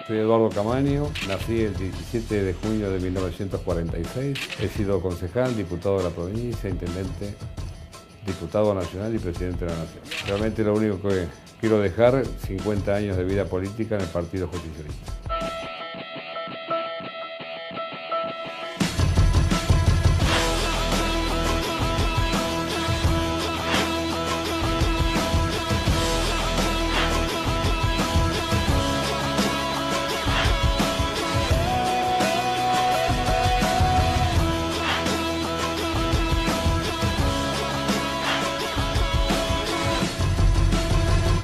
Soy Eduardo Camaño, nací el 17 de junio de 1946. He sido concejal, diputado de la provincia, intendente, diputado nacional y presidente de la Nación. Realmente lo único que quiero dejar, 50 años de vida política en el Partido Justicialista.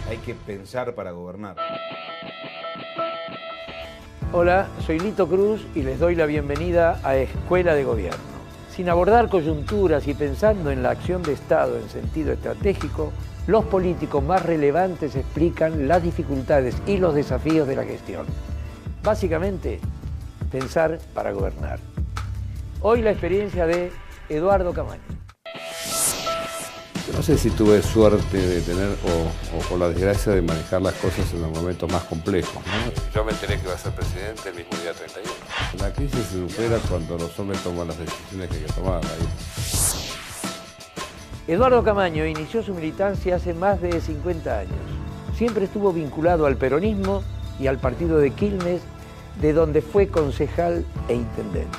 Hay que pensar para gobernar. Hola, soy Lito Cruz y les doy la bienvenida a Escuela de Gobierno. Sin abordar coyunturas y pensando en la acción de Estado en sentido estratégico, los políticos más relevantes explican las dificultades y los desafíos de la gestión. Básicamente, pensar para gobernar. Hoy la experiencia de Eduardo Camaño. No sé si tuve suerte de tener o la desgracia de manejar las cosas en los momentos más complejos, ¿no? Yo me enteré que iba a ser presidente el mismo día 31. La crisis se supera cuando los hombres toman las decisiones que hay que tomar. Eduardo Camaño inició su militancia hace más de 50 años. Siempre estuvo vinculado al peronismo y al partido de Quilmes, de donde fue concejal e intendente.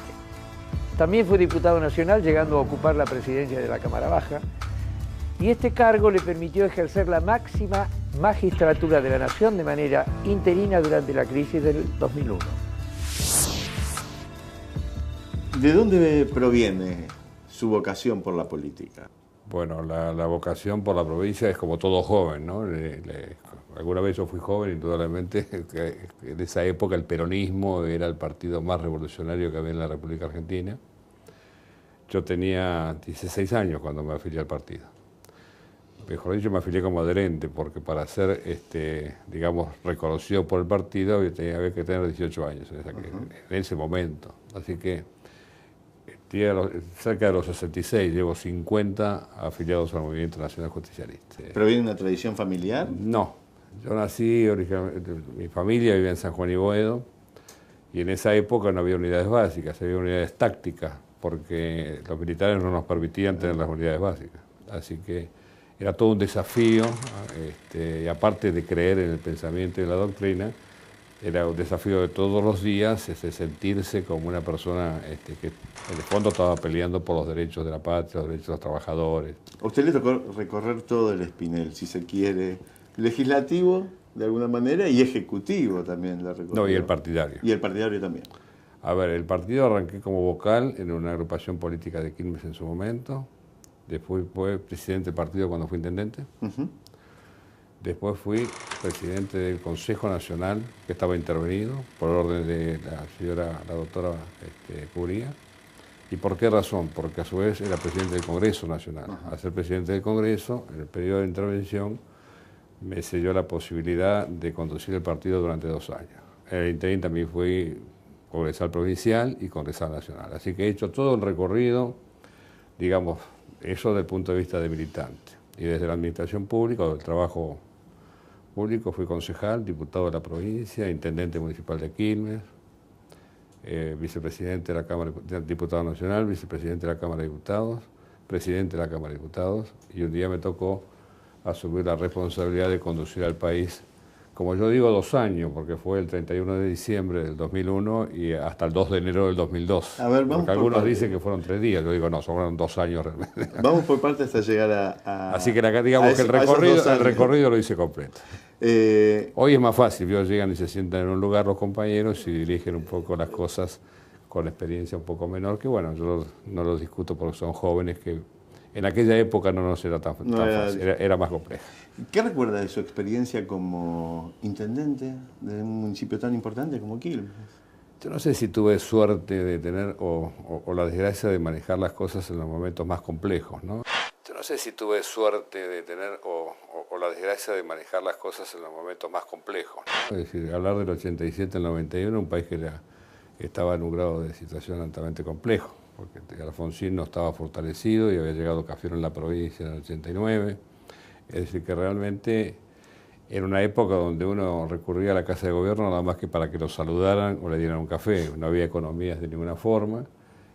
También fue diputado nacional, llegando a ocupar la presidencia de la Cámara Baja, y este cargo le permitió ejercer la máxima magistratura de la Nación de manera interina durante la crisis del 2001. ¿De dónde proviene su vocación por la política? Bueno, la vocación por la provincia es como todo joven, ¿no? Alguna vez yo fui joven, indudablemente, que en esa época el peronismo era el partido más revolucionario que había en la República Argentina. Yo tenía 16 años cuando me afilié al partido. Mejor dicho, me afilié como adherente, porque para ser, digamos, reconocido por el partido había que tener 18 años en ese momento. Así que cerca de los 66, llevo 50 afiliados al Movimiento Nacional Justicialista. ¿Proviene de una tradición familiar? No, yo nací originalmente, mi familia vivía en San Juan y Boedo, y en esa época no había unidades básicas, había unidades tácticas, porque los militares no nos permitían tener las unidades básicas. Así que era todo un desafío, y aparte de creer en el pensamiento y en la doctrina, era un desafío de todos los días sentirse como una persona que en el fondo estaba peleando por los derechos de la patria, los derechos de los trabajadores. A usted le tocó recorrer todo el espinel, si se quiere, legislativo de alguna manera y ejecutivo también la recorrió. No, y el partidario. Y el partidario también. A ver, el partido arranqué como vocal en una agrupación política de Quilmes en su momento. Después fui presidente del partido cuando fui intendente. Después fui presidente del Consejo Nacional, que estaba intervenido por orden de la doctora Cubría. ¿Y por qué razón? Porque a su vez era presidente del Congreso Nacional. Al ser presidente del Congreso, en el periodo de intervención, me selló la posibilidad de conducir el partido durante 2 años. En el interín también fui congresal provincial y congresal nacional. Así que he hecho todo el recorrido, digamos, eso desde el punto de vista de militante. Y desde la administración pública o del trabajo público fui concejal, diputado de la provincia, intendente municipal de Quilmes, vicepresidente de la Cámara de Diputados Nacional, vicepresidente de la Cámara de Diputados, presidente de la Cámara de Diputados, y un día me tocó asumir la responsabilidad de conducir al país, como yo digo, 2 años, porque fue el 31 de diciembre del 2001 y hasta el 2 de enero del 2002. A ver, vamos porque algunos dicen que fueron 3 días, yo digo, no, fueron 2 años realmente. Vamos por partes hasta llegar a Así que digamos que el recorrido lo hice completo. Hoy es más fácil, llegan y se sientan en un lugar los compañeros y dirigen un poco las cosas con experiencia un poco menor, que bueno, yo no lo discuto porque son jóvenes que en aquella época no nos era tan fácil, era más complejo. ¿Qué recuerda de su experiencia como intendente de un municipio tan importante como Quilmes? Yo no sé si tuve suerte de tener o la desgracia de manejar las cosas en los momentos más complejos, ¿no? Yo no sé si tuve suerte de tener o la desgracia de manejar las cosas en los momentos más complejos, ¿no? Es decir, hablar del 87 al 91, un país que estaba en un grado de situación altamente complejo, porque Alfonsín no estaba fortalecido y había llegado Cafiero en la provincia en el 89. Es decir, que realmente Era una época donde uno recurría a la Casa de Gobierno nada más que para que lo saludaran o le dieran un café. No había economías de ninguna forma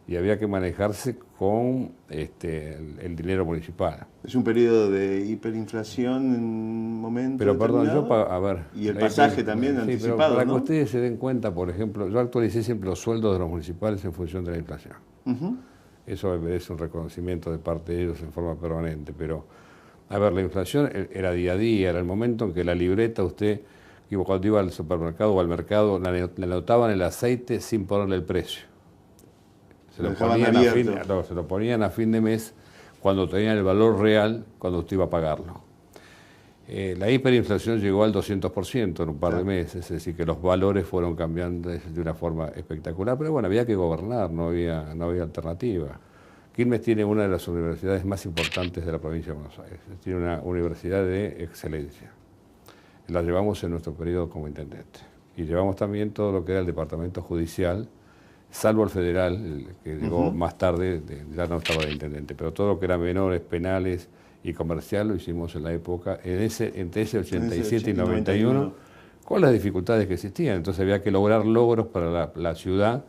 y había que manejarse con el dinero municipal. Es un periodo de hiperinflación en un momento Pero perdón, determinado. A ver... Y el pasaje también sí, anticipado, pero para ¿no? que ustedes se den cuenta, por ejemplo, yo actualicé siempre los sueldos de los municipales en función de la inflación. Ujú. Eso me merece un reconocimiento de parte de ellos en forma permanente, pero, a ver, la inflación era día a día, era el momento en que la libreta usted, cuando iba al supermercado o al mercado, le anotaban el aceite sin ponerle el precio. Se lo ponían a fin de mes cuando tenían el valor real, cuando usted iba a pagarlo. La hiperinflación llegó al 200% en un par de meses, es decir, que los valores fueron cambiando de una forma espectacular, pero bueno, había que gobernar, no había alternativa. Quilmes tiene una de las universidades más importantes de la provincia de Buenos Aires, tiene una universidad de excelencia. La llevamos en nuestro periodo como intendente y llevamos también todo lo que era el departamento judicial, salvo el federal, el que llegó más tarde, ya no estaba de intendente, pero todo lo que era menores, penales y comercial lo hicimos en la época, entre ese 87 y 91, con las dificultades que existían. Entonces había que lograr logros para la ciudad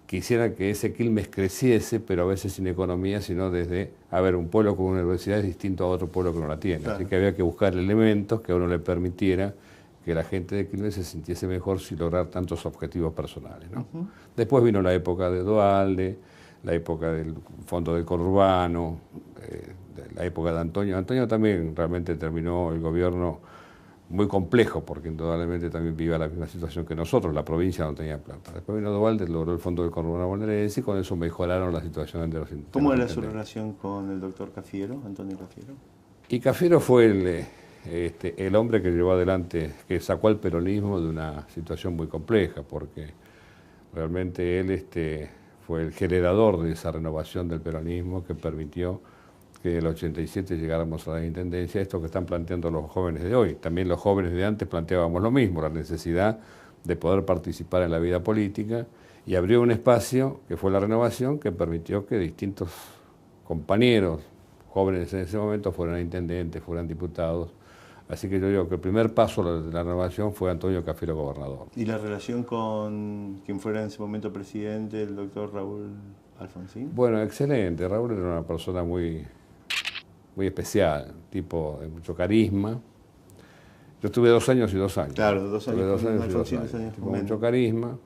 que hicieran que ese Quilmes creciese, pero a veces sin economía, sino desde, a ver, un pueblo con una universidad es distinto a otro pueblo que no la tiene. Claro. Así que había que buscar elementos que a uno le permitiera que la gente de Quilmes se sintiese mejor sin lograr tantos objetivos personales, ¿no? Después vino la época de Duhalde, la época del Fondo del Conurbano, la época de Antonio. Antonio también realmente terminó el gobierno muy complejo, porque indudablemente también vivía la misma situación que nosotros, la provincia no tenía plata. Después vino Duhalde, logró el Fondo del Conurbano bonaerense y con eso mejoraron la situación de los intendentes. ¿Cómo era su relación con el doctor Cafiero, Antonio Cafiero? Y Cafiero fue el hombre que llevó adelante, que sacó al peronismo de una situación muy compleja, porque realmente él fue el generador de esa renovación del peronismo que permitió que en el 87 llegáramos a la intendencia, esto que están planteando los jóvenes de hoy. También los jóvenes de antes planteábamos lo mismo, la necesidad de poder participar en la vida política, y abrió un espacio, que fue la renovación, que permitió que distintos compañeros jóvenes en ese momento fueran intendentes, fueran diputados. Así que yo digo que el primer paso de la renovación fue Antonio Cafiero gobernador. ¿Y la relación con quien fuera en ese momento presidente, el doctor Raúl Alfonsín? Bueno, excelente. Raúl era una persona muy especial, tipo de mucho carisma. Yo estuve 2 años y 2 años. Claro, 2 años. Tuve 2 años y 2 años. Tuvo mucho carisma.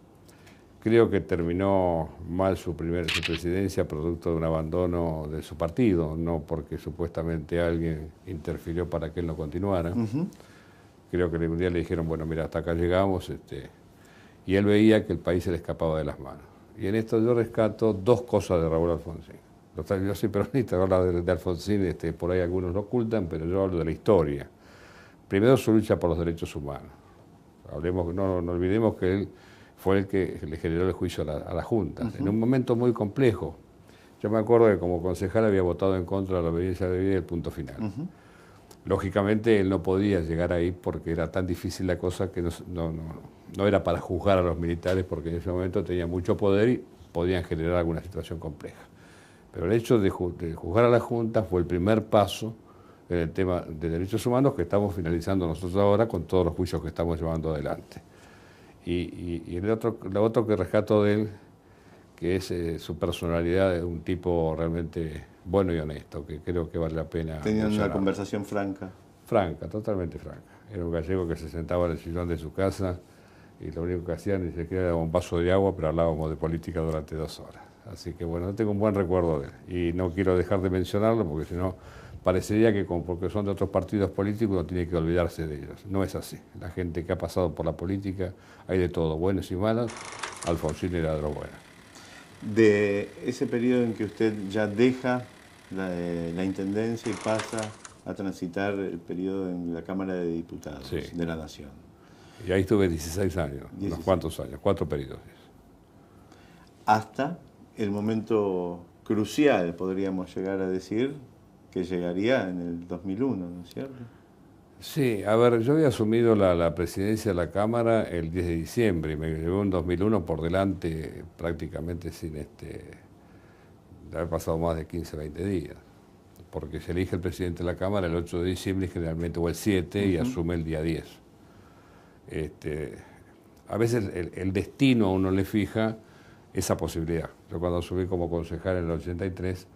Creo que terminó mal su presidencia producto de un abandono de su partido, no porque supuestamente alguien interfirió para que él no continuara. Creo que un día le dijeron, bueno, mira, hasta acá llegamos, y él veía que el país se le escapaba de las manos. Y en esto yo rescato 2 cosas de Raúl Alfonsín. Yo soy peronista, hablo de Alfonsín, por ahí algunos lo ocultan, pero yo hablo de la historia. Primero, su lucha por los derechos humanos. No olvidemos que él fue el que le generó el juicio a la Junta, en un momento muy complejo. Yo me acuerdo que como concejal había votado en contra de la obediencia de vida y el punto final. Lógicamente él no podía llegar ahí porque era tan difícil la cosa que no era para juzgar a los militares, porque en ese momento tenían mucho poder y podían generar alguna situación compleja. Pero el hecho de juzgar a la Junta fue el primer paso en el tema de derechos humanos que estamos finalizando nosotros ahora con todos los juicios que estamos llevando adelante. Y lo otro que rescato de él, que es su personalidad de un tipo realmente bueno y honesto, que creo que vale la pena. Tenían una conversación franca. Franca, totalmente franca. Era un gallego que se sentaba en el sillón de su casa y lo único que hacía ni siquiera era un vaso de agua, pero hablábamos de política durante 2 horas. Así que bueno, tengo un buen recuerdo de él. Y no quiero dejar de mencionarlo porque si no parecería que porque son de otros partidos políticos uno tiene que olvidarse de ellos. No es así. La gente que ha pasado por la política, hay de todo, buenos y malos. Alfonsín era de lo bueno. De ese periodo en que usted ya deja la intendencia y pasa a transitar el periodo en la Cámara de Diputados de la Nación. Y ahí estuve 16 años, unos cuantos años, 4 periodos. Hasta el momento crucial, podríamos llegar a decir, que llegaría en el 2001, ¿no es cierto? Sí, a ver, yo había asumido la presidencia de la Cámara el 10 de diciembre y me llevó un 2001 por delante prácticamente sin haber pasado más de 15, 20 días. porque se elige el presidente de la Cámara el 8 de diciembre generalmente, o el 7, y asume el día 10. A veces el destino a uno le fija esa posibilidad. Yo cuando asumí como concejal en el 83,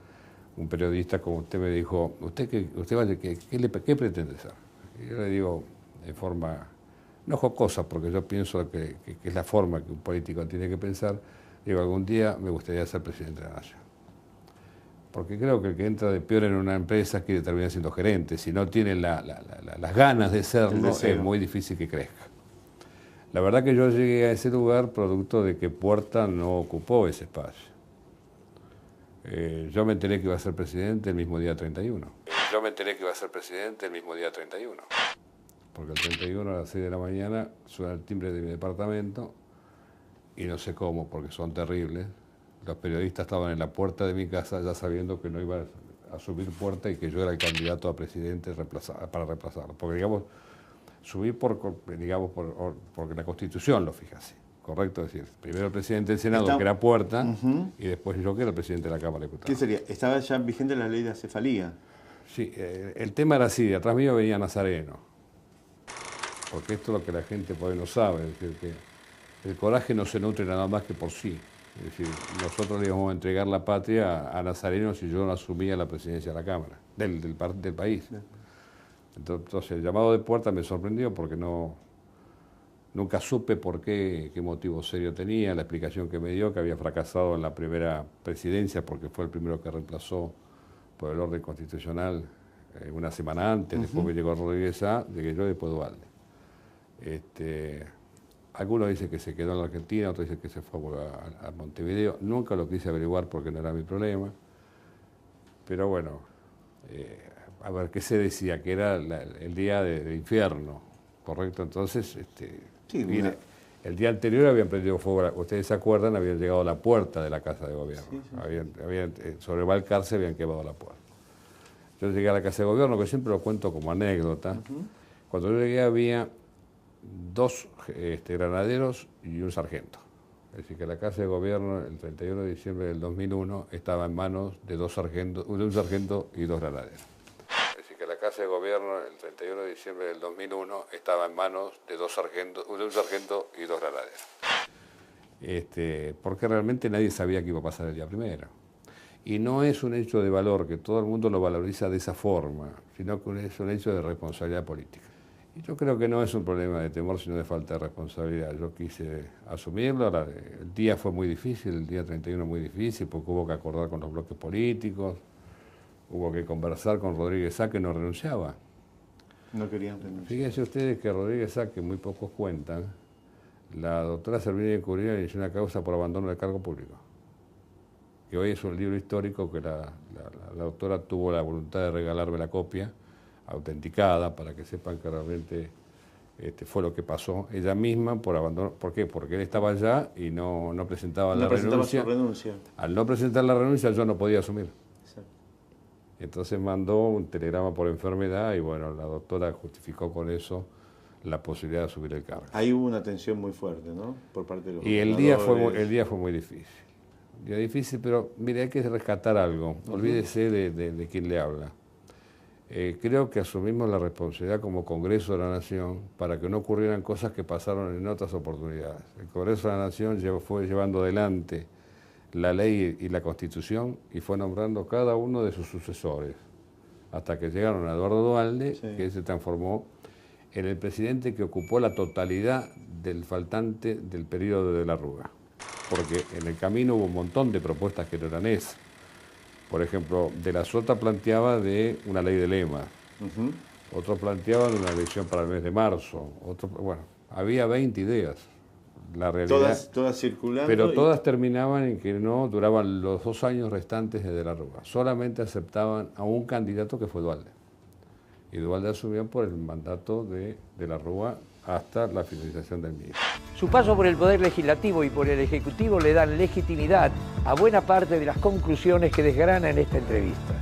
un periodista como usted me dijo, ¿qué pretende ser? Y yo le digo, de forma, no jocosa, porque yo pienso que es la forma que un político tiene que pensar, digo, algún día me gustaría ser presidente de la Nación. Porque creo que el que entra de peor en una empresa quiere terminar siendo gerente. Si no tiene las ganas de serlo, es muy difícil que crezca. La verdad que yo llegué a ese lugar producto de que Puerta no ocupó ese espacio. Yo me enteré que iba a ser presidente el mismo día 31. Porque el 31 a las 6 de la mañana suena el timbre de mi departamento y no sé cómo, porque son terribles. Los periodistas estaban en la puerta de mi casa ya sabiendo que no iba a subir Puerta y que yo era el candidato a presidente para reemplazarlo. Porque, digamos, subí porque la Constitución lo fija así. Correcto, es decir, primero el presidente del Senado, que era Puerta, y después yo, que era el presidente de la Cámara de Diputados. ¿Qué sería? ¿Estaba ya vigente la ley de acefalía? Sí, el tema era así, de atrás mío venía Nazareno. Porque esto es lo que la gente por ahí no sabe, es decir, que el coraje no se nutre nada más que por sí. Es decir, nosotros le íbamos a entregar la patria a Nazareno si yo no asumía la presidencia de la Cámara, del país. Entonces el llamado de Puerta me sorprendió porque nunca supe por qué motivo serio tenía, la explicación que me dio, que había fracasado en la primera presidencia porque fue el primero que reemplazó por el orden constitucional una semana antes, después que llegó Rodríguez A, llegué yo y después Duhalde. Algunos dicen que se quedó en la Argentina, otros dicen que se fue a Montevideo. Nunca lo quise averiguar porque no era mi problema. Pero bueno, a ver, ¿qué se decía? Que era el día de infierno, ¿correcto? Entonces, el día anterior habían prendido fuego, ustedes se acuerdan, habían llegado a la puerta de la Casa de Gobierno. Sobre Balcarce habían quemado la puerta. Yo llegué a la Casa de Gobierno, que siempre lo cuento como anécdota. Cuando yo llegué había 2 granaderos y un sargento. Es decir, que la Casa de Gobierno el 31 de diciembre del 2001 estaba en manos de un sargento y 2 granaderos. Es decir, que la Casa de Gobierno el 31 de diciembre del 2001 estaba en manos de un sargento y 2 granaderos. Porque realmente nadie sabía qué iba a pasar el día primero. Y no es un hecho de valor, que todo el mundo lo valoriza de esa forma, sino que es un hecho de responsabilidad política. Y yo creo que no es un problema de temor, sino de falta de responsabilidad. Yo quise asumirlo, el día fue muy difícil, el día 31 muy difícil, porque hubo que acordar con los bloques políticos, hubo que conversar con Rodríguez A, que no renunciaba. No querían renunciar. Fíjense ustedes que Rodríguez A, que muy pocos cuentan, la doctora Servini Curina inició una causa por abandono del cargo público, que hoy es un libro histórico que la doctora tuvo la voluntad de regalarme la copia, autenticada, para que sepan que realmente fue lo que pasó. Ella misma por abandono. ¿Por qué? Porque él estaba allá y no presentaba la renuncia. Su renuncia. Al no presentar la renuncia yo no podía asumir. Exacto. Entonces mandó un telegrama por enfermedad y bueno, la doctora justificó con eso la posibilidad de asumir el cargo. Ahí hubo una tensión muy fuerte, ¿no? Por parte de los Y el día fue muy difícil. Un día difícil, pero mire, hay que rescatar algo. Olvídese de quién le habla. Creo que asumimos la responsabilidad como Congreso de la Nación para que no ocurrieran cosas que pasaron en otras oportunidades. El Congreso de la Nación fue llevando adelante la ley y la Constitución y fue nombrando cada uno de sus sucesores, hasta que llegaron a Eduardo Duhalde, que se transformó en el presidente que ocupó la totalidad del faltante del periodo de la Rúa. Porque en el camino hubo un montón de propuestas que no eran esas. Por ejemplo, De la Sota planteaba de una ley de lema, otros planteaban una elección para el mes de marzo, bueno, había 20 ideas. La realidad, todas circulando. Pero todas terminaban en que no duraban los 2 años restantes de la Rúa. Solamente aceptaban a un candidato que fue Duhalde. Y Duhalde asumió por el mandato de la Rúa hasta la finalización del mismo. Su paso por el Poder Legislativo y por el Ejecutivo le dan legitimidad a buena parte de las conclusiones que desgrana en esta entrevista.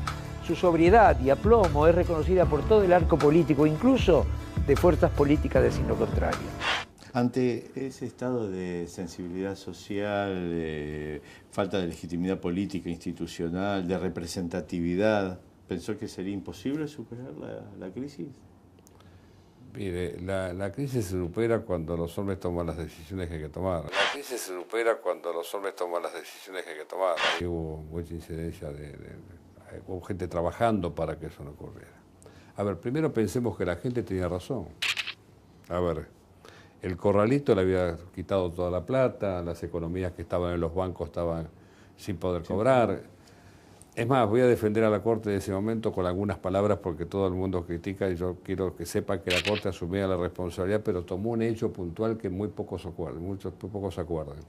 Su sobriedad y aplomo es reconocida por todo el arco político, incluso de fuerzas políticas de signo contrario. Ante ese estado de sensibilidad social, falta de legitimidad política, institucional, de representatividad ¿Pensó que sería imposible superar la crisis? Mire, la crisis se supera cuando los hombres toman las decisiones que hay que tomar. La crisis se supera cuando los hombres toman las decisiones que hay que tomar. Y hubo mucha incidencia hubo gente trabajando para que eso no ocurriera. A ver, primero pensemos que la gente tenía razón. A ver, el corralito le había quitado toda la plata, las economías que estaban en los bancos estaban sin poder cobrar. Es más, voy a defender a la Corte de ese momento con algunas palabras porque todo el mundo critica y yo quiero que sepan que la Corte asumía la responsabilidad, pero tomó un hecho puntual que muy pocos se acuerdan.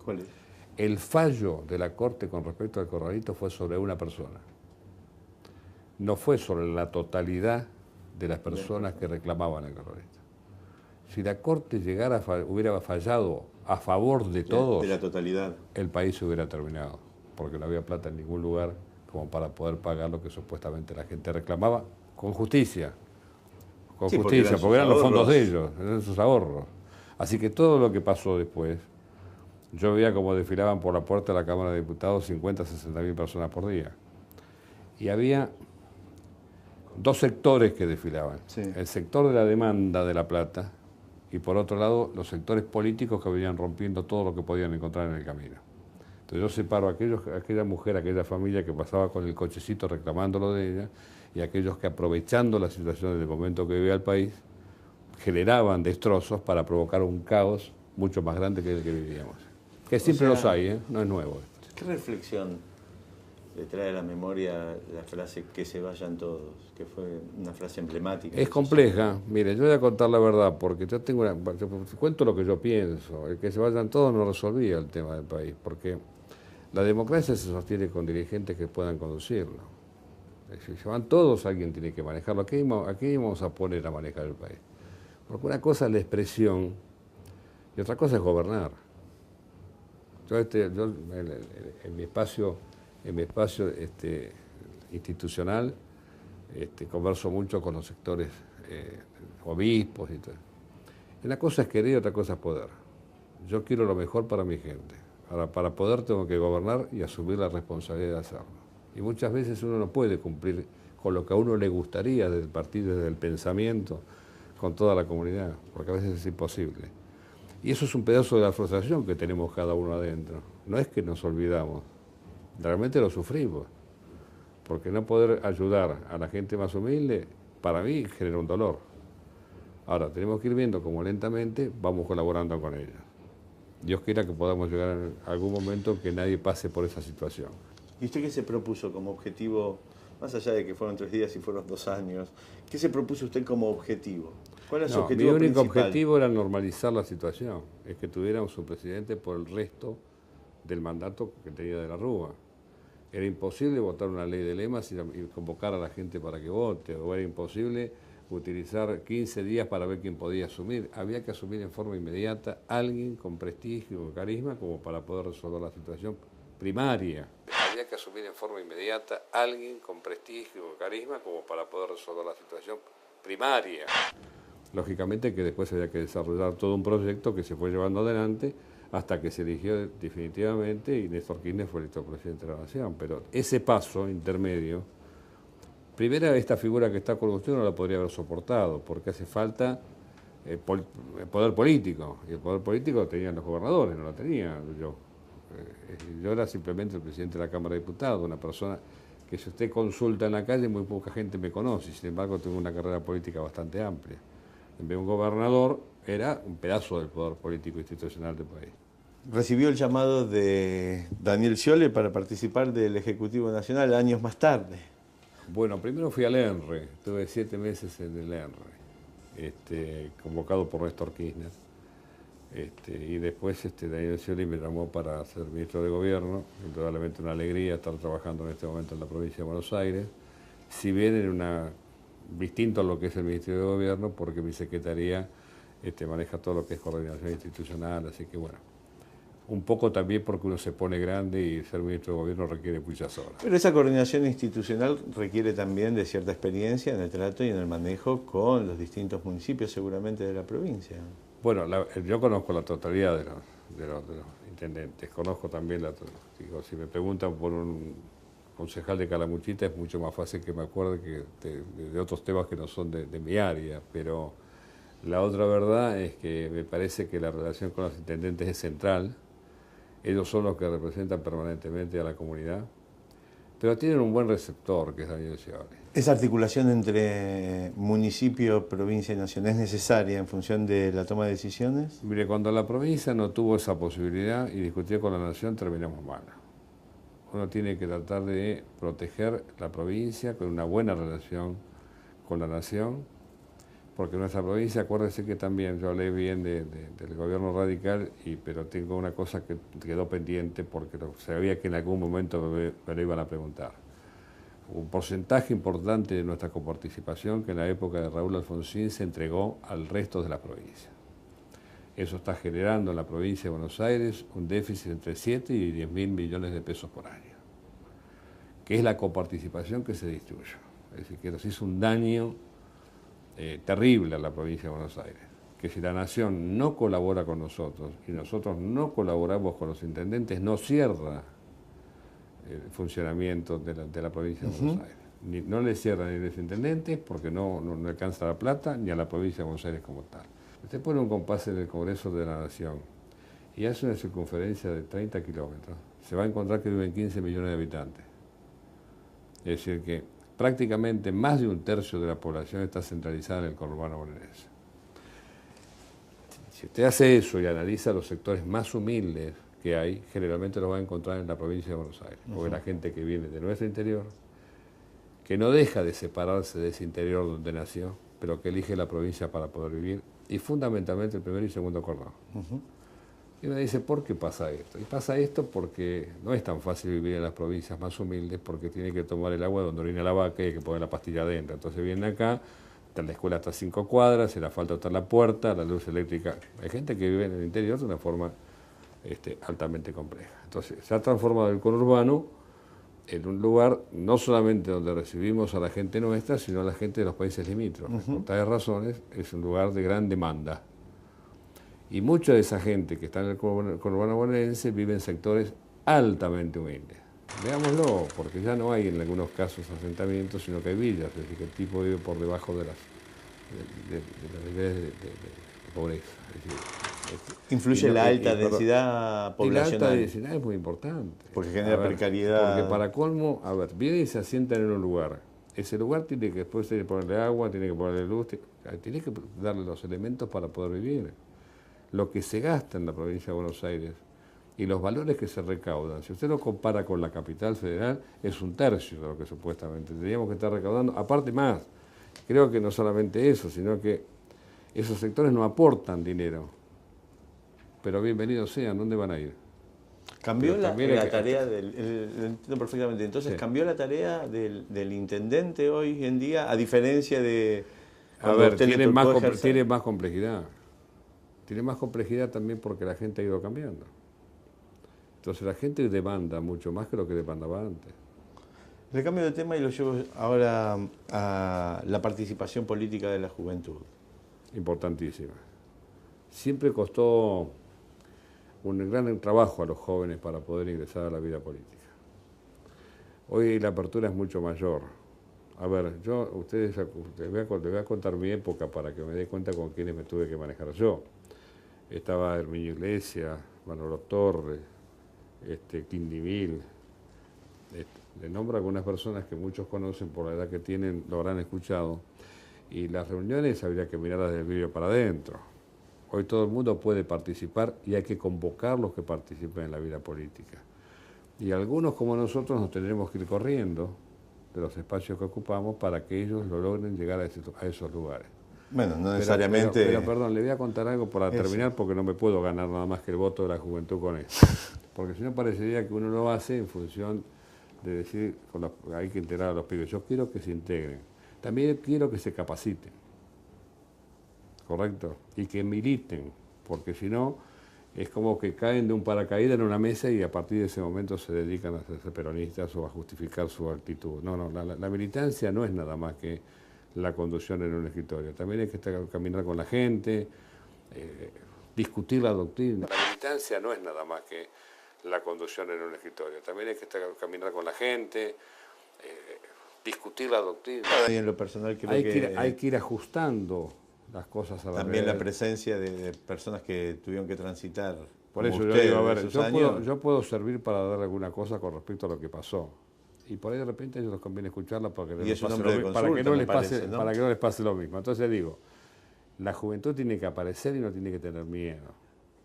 ¿Cuál es? El fallo de la Corte con respecto al corralito fue sobre una persona. No fue sobre la totalidad de las personas que reclamaban el corralito. Si la Corte hubiera fallado a favor de todos, de la totalidad, el país se hubiera terminado, porque no había plata en ningún lugar como para poder pagar lo que supuestamente la gente reclamaba con justicia. Con justicia, porque eran los fondos de ellos, eran sus ahorros. Así que todo lo que pasó después, yo veía como desfilaban por la puerta de la Cámara de Diputados 50, 60 mil personas por día. Y había dos sectores que desfilaban. Sí. El sector de la demanda de la plata y por otro lado los sectores políticos que venían rompiendo todo lo que podían encontrar en el camino. Entonces yo separo a aquella mujer, a aquella familia que pasaba con el cochecito reclamándolo de ella y aquellos que aprovechando la situación del momento que vivía el país generaban destrozos para provocar un caos mucho más grande que el que vivíamos. Que siempre los hay, no es nuevo. ¿Qué reflexión le trae a la memoria la frase "que se vayan todos", que fue una frase emblemática? Es compleja. Mire, yo voy a contar la verdad, porque yo cuento lo que yo pienso. El que se vayan todos no resolvía el tema del país, porque la democracia se sostiene con dirigentes que puedan conducirlo. Si se van todos, alguien tiene que manejarlo. ¿A qué vamos a poner a manejar el país? Porque una cosa es la expresión y otra cosa es gobernar. Yo en mi espacio institucional converso mucho con los sectores obispos y todo. Una cosa es querer y otra cosa es poder. Yo quiero lo mejor para mi gente. Ahora, para poder tengo que gobernar y asumir la responsabilidad de hacerlo. Y muchas veces uno no puede cumplir con lo que a uno le gustaría desde el partido, desde el pensamiento, con toda la comunidad, porque a veces es imposible. Y eso es un pedazo de la frustración que tenemos cada uno adentro. No es que nos olvidamos, realmente lo sufrimos, porque no poder ayudar a la gente más humilde, para mí genera un dolor. Ahora, tenemos que ir viendo cómo lentamente vamos colaborando con ellos. Dios quiera que podamos llegar en algún momento que nadie pase por esa situación. ¿Y usted qué se propuso como objetivo, más allá de que fueron 3 días y fueron 2 años, qué se propuso usted como objetivo? ¿Cuál era su objetivo principal? Mi único principal? objetivo era normalizar la situación, es que tuviéramos un presidente por el resto del mandato que tenía de la Rúa. Era imposible votar una ley de lemas y convocar a la gente para que vote, o era imposible utilizar 15 días para ver quién podía asumir. Había que asumir en forma inmediata alguien con prestigio, con carisma, como para poder resolver la situación primaria. Había que asumir en forma inmediata alguien con prestigio, con carisma, como para poder resolver la situación primaria. Lógicamente que después había que desarrollar todo un proyecto que se fue llevando adelante hasta que se eligió definitivamente y Néstor Kirchner fue electo presidente de la Nación. Pero ese paso intermedio, primero esta figura que está con usted no la podría haber soportado, porque hace falta poder político, y el poder político lo tenían los gobernadores, no lo tenía yo. Yo era simplemente el presidente de la Cámara de Diputados, una persona que si usted consulta en la calle muy poca gente me conoce, sin embargo tengo una carrera política bastante amplia. En vez de un gobernador, era un pedazo del poder político institucional del país. Recibió el llamado de Daniel Sciole para participar del Ejecutivo Nacional años más tarde. Bueno, primero fui al ENRE, tuve 7 meses en el ENRE, convocado por Néstor Kirchner. Y después Daniel Sciole me llamó para ser ministro de Gobierno, indudablemente una alegría estar trabajando en este momento en la provincia de Buenos Aires, si bien en distinto a lo que es el Ministerio de Gobierno, porque mi secretaría maneja todo lo que es coordinación institucional, así que bueno, un poco también porque uno se pone grande y ser ministro de Gobierno requiere muchas horas. Pero esa coordinación institucional requiere también de cierta experiencia en el trato y en el manejo con los distintos municipios seguramente de la provincia. Bueno, yo conozco la totalidad de los intendentes, conozco también si me preguntan por un concejal de Calamuchita es mucho más fácil que me acuerde que de otros temas que no son de mi área, pero la otra verdad es que me parece que la relación con los intendentes es central. Ellos son los que representan permanentemente a la comunidad, pero tienen un buen receptor, que es Daniel Scioli. ¿Esa articulación entre municipio, provincia y nación es necesaria en función de la toma de decisiones? Mire, cuando la provincia no tuvo esa posibilidad y discutió con la nación, terminamos mal. Uno tiene que tratar de proteger la provincia con una buena relación con la nación, porque nuestra provincia, acuérdese que también yo hablé bien del gobierno radical, pero tengo una cosa que quedó pendiente porque sabía que en algún momento me lo iban a preguntar. Un porcentaje importante de nuestra coparticipación que en la época de Raúl Alfonsín se entregó al resto de la provincia. Eso está generando en la provincia de Buenos Aires un déficit entre 7 y 10 mil millones de pesos por año, que es la coparticipación que se distribuyó. Es decir, que nos hizo un daño terrible a la provincia de Buenos Aires, que si la nación no colabora con nosotros y nosotros no colaboramos con los intendentes, no cierra el funcionamiento de la provincia de Buenos Aires. No le cierran ni los intendentes porque no alcanza la plata, ni a la provincia de Buenos Aires como tal. Usted pone un compás en el Congreso de la Nación y hace una circunferencia de 30 kilómetros, se va a encontrar que viven 15 millones de habitantes. Es decir que prácticamente más de un tercio de la población está centralizada en el conurbano bonaerense. Si usted hace eso y analiza los sectores más humildes que hay, generalmente los va a encontrar en la provincia de Buenos Aires, porque la gente que viene de nuestro interior, que no deja de separarse de ese interior donde nació, pero que elige la provincia para poder vivir, y fundamentalmente el primer y segundo cordón. Y uno dice, ¿por qué pasa esto? Y pasa esto porque no es tan fácil vivir en las provincias más humildes, porque tiene que tomar el agua donde orina la vaca y hay que poner la pastilla adentro. Entonces vienen acá, la escuela está a 5 cuadras, se le falta estar la puerta, la luz eléctrica. Hay gente que vive en el interior de una forma altamente compleja. Entonces se ha transformado el conurbano en un lugar no solamente donde recibimos a la gente nuestra, sino a la gente de los países limítrofes. Por tales razones es un lugar de gran demanda. Y mucha de esa gente que está en el conurbano bonaerense vive en sectores altamente humildes. Veámoslo, porque ya no hay en algunos casos asentamientos, sino que hay villas, es decir, que el tipo vive por debajo de los niveles de pobreza. Es decir, ¿influye la alta densidad poblacional? Y la alta densidad es muy importante. Porque genera precariedad. Porque para colmo, vienen y se asientan en un lugar. Ese lugar tiene que después ponerle agua, tiene que ponerle luz, tiene que darle los elementos para poder vivir. Lo que se gasta en la provincia de Buenos Aires y los valores que se recaudan, si usted lo compara con la capital federal, es un tercio de lo que supuestamente tendríamos que estar recaudando. Aparte más, creo que no solamente eso, sino que esos sectores no aportan dinero. Pero bienvenidos sean, ¿dónde van a ir? Cambió la tarea lo entiendo perfectamente. Entonces, sí. ¿Cambió la tarea del intendente hoy en día, a diferencia de... A ver, tiene más complejidad. Tiene más complejidad también porque la gente ha ido cambiando. Entonces la gente demanda mucho más que lo que demandaba antes. Le cambio de tema y lo llevo ahora a la participación política de la juventud. Importantísima. Siempre costó un gran trabajo a los jóvenes para poder ingresar a la vida política. Hoy la apertura es mucho mayor. A ver, les voy a contar mi época para que me dé cuenta con quiénes me tuve que manejar yo. Estaba Herminio Iglesias, Manolo Torres, Quindimil. Le nombro algunas personas que muchos conocen por la edad que tienen, lo habrán escuchado. Y las reuniones habría que mirarlas desde el vidrio para adentro. Hoy todo el mundo puede participar y hay que convocarlos que participen en la vida política. Y algunos como nosotros nos tendremos que ir corriendo de los espacios que ocupamos para que ellos lo logren llegar a esos lugares. Bueno, no necesariamente... Pero perdón, le voy a contar algo para terminar porque no me puedo ganar nada más que el voto de la juventud con esto. Porque si no parecería que uno lo hace en función de decir, hay que integrar a los pibes. Yo quiero que se integren. También quiero que se capaciten. ¿Correcto? Y que militen, porque si no, es como que caen de un paracaídas en una mesa y a partir de ese momento se dedican a ser peronistas o a justificar su actitud. No, la militancia no es nada más que la conducción en un escritorio. También hay que caminar con la gente, discutir la doctrina. La militancia no es nada más que la conducción en un escritorio. También hay que caminar con la gente, discutir la doctrina. Y en lo personal creo hay que ir ajustando las cosas a la también la presencia de personas que tuvieron que transitar. Por eso usted, yo digo, a ver, yo puedo servir para dar alguna cosa con respecto a lo que pasó. Y por ahí de repente a ellos les conviene escucharla para que no les pase lo mismo. Entonces digo, la juventud tiene que aparecer y no tiene que tener miedo.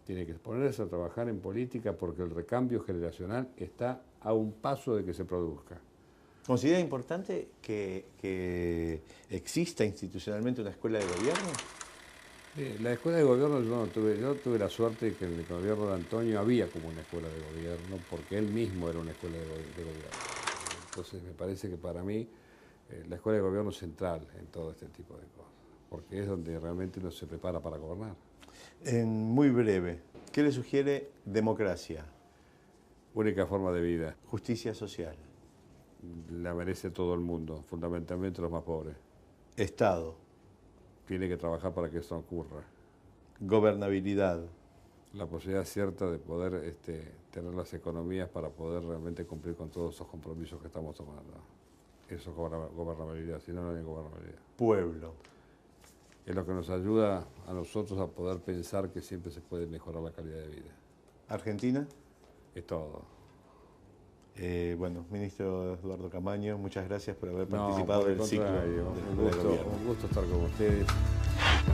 Tiene que ponerse a trabajar en política porque el recambio generacional está a un paso de que se produzca. ¿Considera importante que exista institucionalmente una escuela de gobierno? La escuela de gobierno yo tuve la suerte de que en el gobierno de Antonio había como una escuela de gobierno, porque él mismo era una escuela de gobierno. Entonces me parece que para mí la escuela de gobierno es central en todo este tipo de cosas, porque es donde realmente uno se prepara para gobernar. En muy breve, ¿qué le sugiere democracia? Única forma de vida. Justicia social. La merece todo el mundo, fundamentalmente los más pobres. Estado. Tiene que trabajar para que eso ocurra. Gobernabilidad. La posibilidad cierta de poder tener las economías para poder realmente cumplir con todos esos compromisos que estamos tomando. Eso es gobernabilidad, si no, no hay gobernabilidad. Pueblo. Es lo que nos ayuda a nosotros a poder pensar que siempre se puede mejorar la calidad de vida. Argentina. Es todo. Bueno, ministro Eduardo Camaño, muchas gracias por haber participado del ciclo. Un gusto estar con ustedes.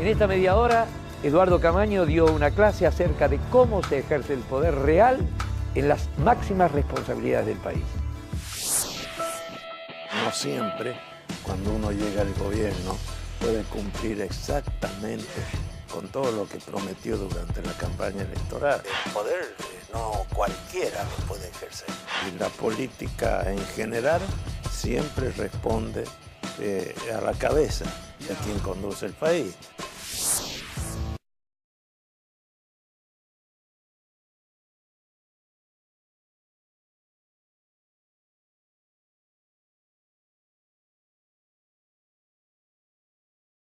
En esta media hora, Eduardo Camaño dio una clase acerca de cómo se ejerce el poder real en las máximas responsabilidades del país. No siempre, cuando uno llega al gobierno, puede cumplir exactamente con todo lo que prometió durante la campaña electoral. El poder no cualquiera lo puede ejercer. Y la política en general siempre responde a la cabeza de quien conduce el país.